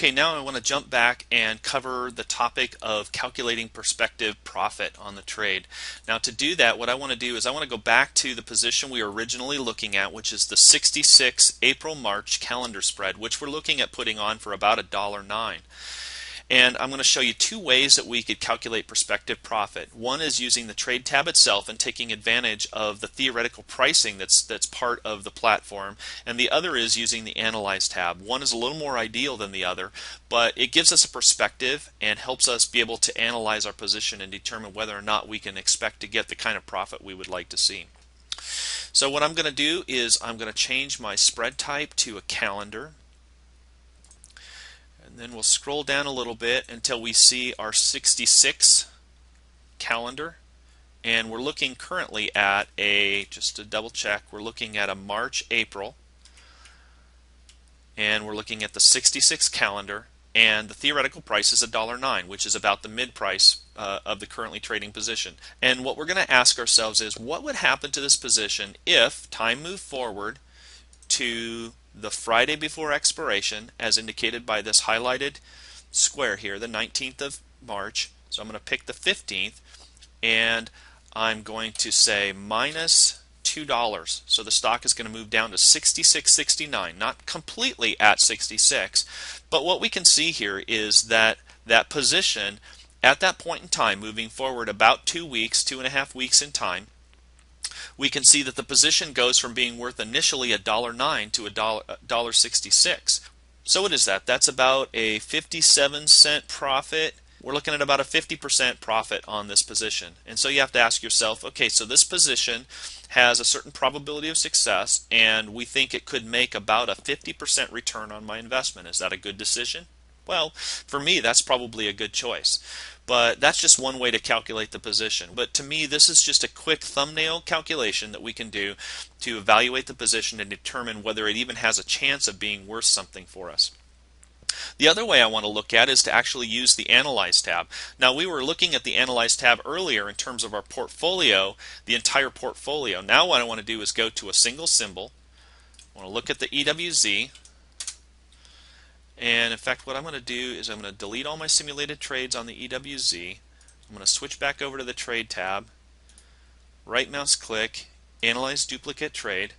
Okay, now I want to jump back and cover the topic of calculating prospective profit on the trade. Now to do that, what I want to do is I want to go back to the position we were originally looking at, which is the 66 April-March calendar spread, which we're looking at putting on for about $1.09. And I'm going to show you two ways that we could calculate prospective profit. One is using the trade tab itself and taking advantage of the theoretical pricing that's part of the platform, and the other is using the Analyze tab. One is a little more ideal than the other, but it gives us a perspective and helps us be able to analyze our position and determine whether or not we can expect to get the kind of profit we would like to see. So what I'm going to do is I'm going to change my spread type to a calendar. And then we'll scroll down a little bit until we see our 66 calendar, and we're looking currently at just to double check, we're looking at a March-April, and we're looking at the 66 calendar, and the theoretical price is $1.09, which is about the mid price of the currently trading position. And what we're going to ask ourselves is, what would happen to this position if time moved forward to the Friday before expiration, as indicated by this highlighted square here, the 19th of March. So I'm going to pick the 15th, and I'm going to say minus $2. So the stock is going to move down to 66.69, not completely at 66, but what we can see here is that that position at that point in time, moving forward about 2 weeks, 2.5 weeks in time, we can see that the position goes from being worth initially $1.09 to $1.66. So what is that? That's about a 57-cent profit. We're looking at about a 50% profit on this position. And so you have to ask yourself, okay, so this position has a certain probability of success, and we think it could make about a 50% return on my investment. Is that a good decision? Well, for me, that's probably a good choice. But that's just one way to calculate the position. But to me, this is just a quick thumbnail calculation that we can do to evaluate the position and determine whether it even has a chance of being worth something for us. The other way I want to look at is to actually use the Analyze tab. Now, we were looking at the Analyze tab earlier in terms of our portfolio, the entire portfolio. Now what I want to do is go to a single symbol. I want to look at the EWZ. And in fact, what I'm going to do is I'm going to delete all my simulated trades on the EWZ. I'm going to switch back over to the Trade tab, right mouse click, Analyze Duplicate Trade,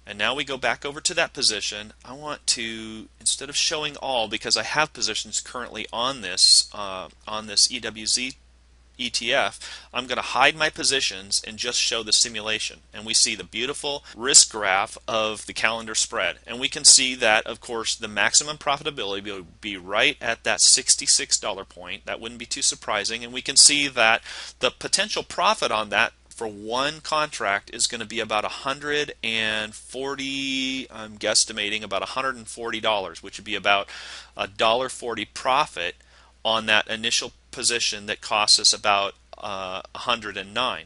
and now we go back over to that position. I want to, instead of showing all, because I have positions currently on this EWZ ETF, I'm going to hide my positions and just show the simulation. And we see the beautiful risk graph of the calendar spread. And we can see that, of course, the maximum profitability will be right at that $66 point. That wouldn't be too surprising. And we can see that the potential profit on that for one contract is going to be about 140, I'm guesstimating about $140, which would be about $1.40 profit on that initial position that costs us about 109.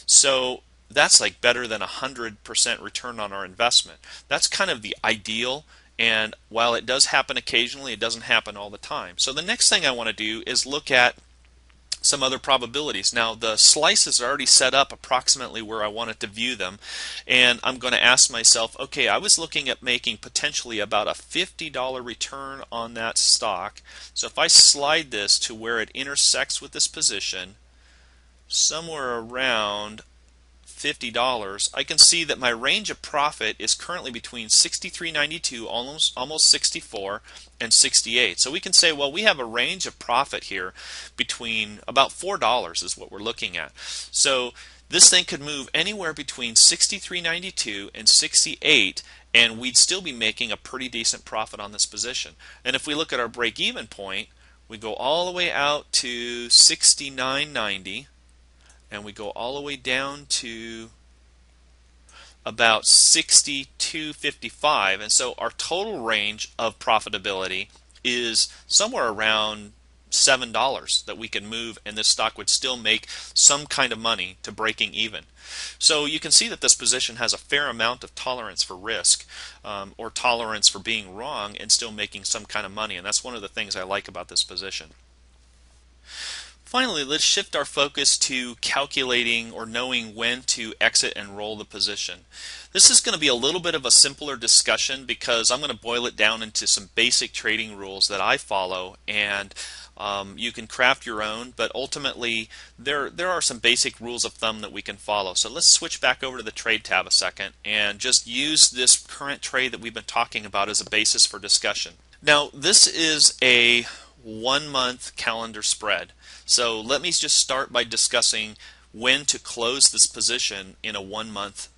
So that's like better than 100% return on our investment. That's kind of the ideal, and while it does happen occasionally, it doesn't happen all the time. So the next thing I want to do is look at some other probabilities. Now the slices are already set up approximately where I wanted to view them, and I'm going to ask myself, okay, I was looking at making potentially about a $50 return on that stock. So if I slide this to where it intersects with this position, somewhere around $50, I can see that my range of profit is currently between $63.92, almost $64, and $68. So we can say, well, we have a range of profit here between about $4 is what we're looking at. So this thing could move anywhere between $63.92 and $68, and we'd still be making a pretty decent profit on this position. And if we look at our break-even point, we go all the way out to $69.90. and we go all the way down to about 62.55, and so our total range of profitability is somewhere around $7 that we can move, and this stock would still make some kind of money to breaking even. So you can see that this position has a fair amount of tolerance for risk, or tolerance for being wrong and still making some kind of money, and that's one of the things I like about this position. Finally, let's shift our focus to calculating or knowing when to exit and roll the position. This is going to be a little bit of a simpler discussion because I'm going to boil it down into some basic trading rules that I follow, and you can craft your own, but ultimately there are some basic rules of thumb that we can follow. So let's switch back over to the trade tab a second and just use this current trade that we've been talking about as a basis for discussion. Now, this is a 1-month calendar spread. So let me just start by discussing when to close this position in a 1-month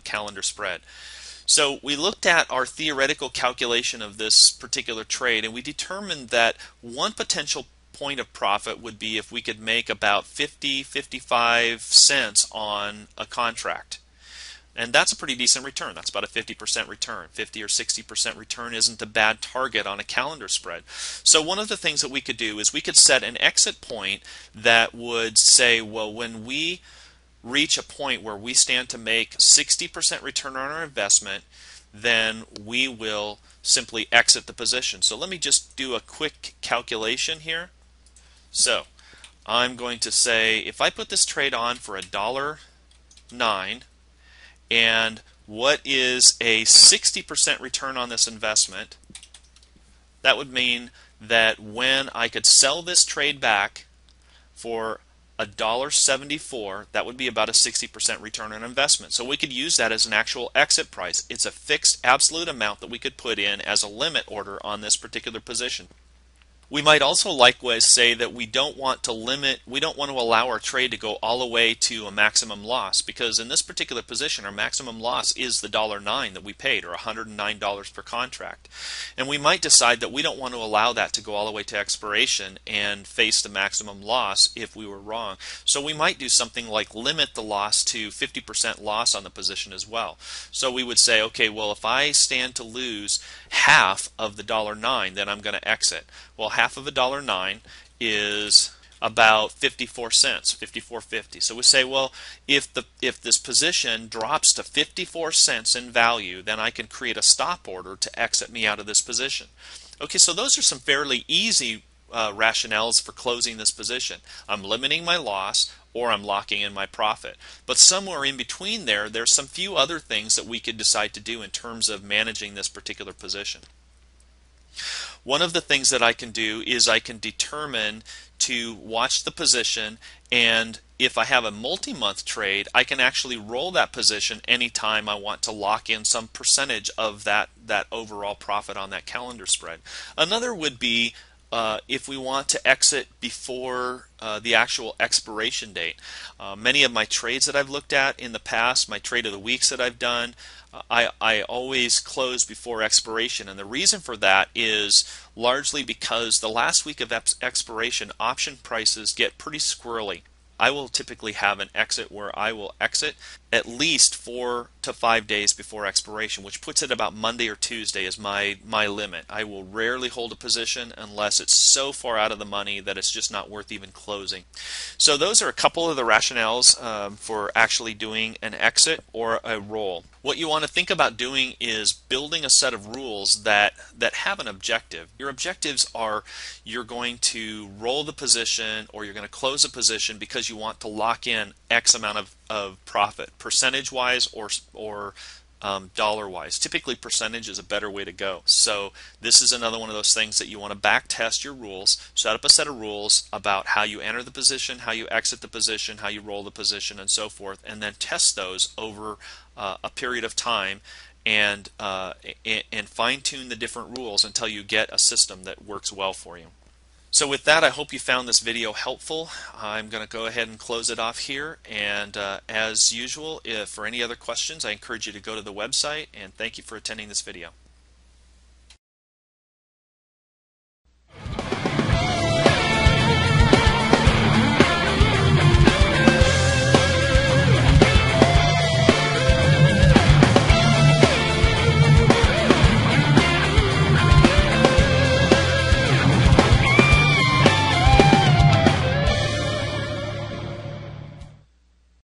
calendar spread. So we looked at our theoretical calculation of this particular trade, and we determined that one potential point of profit would be if we could make about 55 cents on a contract. And that's a pretty decent return. That's about a 50% return. 50 or 60% return isn't a bad target on a calendar spread. So one of the things that we could do is we could set an exit point that would say, well, when we reach a point where we stand to make 60% return on our investment, then we will simply exit the position. So let me just do a quick calculation here. So I'm going to say if I put this trade on for $1.09, and what is a 60% return on this investment, that would mean that when I could sell this trade back for $1.74, that would be about a 60% return on investment. So we could use that as an actual exit price. It's a fixed absolute amount that we could put in as a limit order on this particular position. We might also likewise say that we don't want to allow our trade to go all the way to a maximum loss, because in this particular position our maximum loss is the $1.09 that we paid, or $109 per contract. And we might decide that we don't want to allow that to go all the way to expiration and face the maximum loss if we were wrong. So we might do something like limit the loss to 50% loss on the position as well. So we would say, okay, well, if I stand to lose half of the $1.09, then I'm going to exit. Well, half of $1.09 is about 54 cents, 54.50. So we say, well, if this position drops to 54 cents in value, then I can create a stop order to exit me out of this position. Okay, so those are some fairly easy rationales for closing this position. I'm limiting my loss, or I'm locking in my profit. But somewhere in between there's some few other things that we could decide to do in terms of managing this particular position. One of the things that I can do is I can determine to watch the position, and if I have a multi-month trade, I can actually roll that position anytime I want to lock in some percentage of that overall profit on that calendar spread. Another would be if we want to exit before the actual expiration date. Many of my trades that I've looked at in the past, my trade of the weeks that I've done, I always close before expiration, and the reason for that is largely because the last week of expiration, option prices get pretty squirrely. I will typically have an exit where I will exit at least 4 to 5 days before expiration, which puts it about Monday or Tuesday as my limit. I will rarely hold a position unless it's so far out of the money that it's just not worth even closing. So those are a couple of the rationales for actually doing an exit or a roll. What you want to think about doing is building a set of rules that have an objective. Your objectives are you're going to roll the position or you're going to close a position because you want to lock in X amount of profit, percentage-wise or dollar-wise. Typically, percentage is a better way to go. So this is another one of those things that you want to back test your rules, set up a set of rules about how you enter the position, how you exit the position, how you roll the position, and so forth, and then test those over a period of time and fine-tune the different rules until you get a system that works well for you. So with that, I hope you found this video helpful. I'm going to go ahead and close it off here, and as usual, if for any other questions, I encourage you to go to the website, and thank you for attending this video.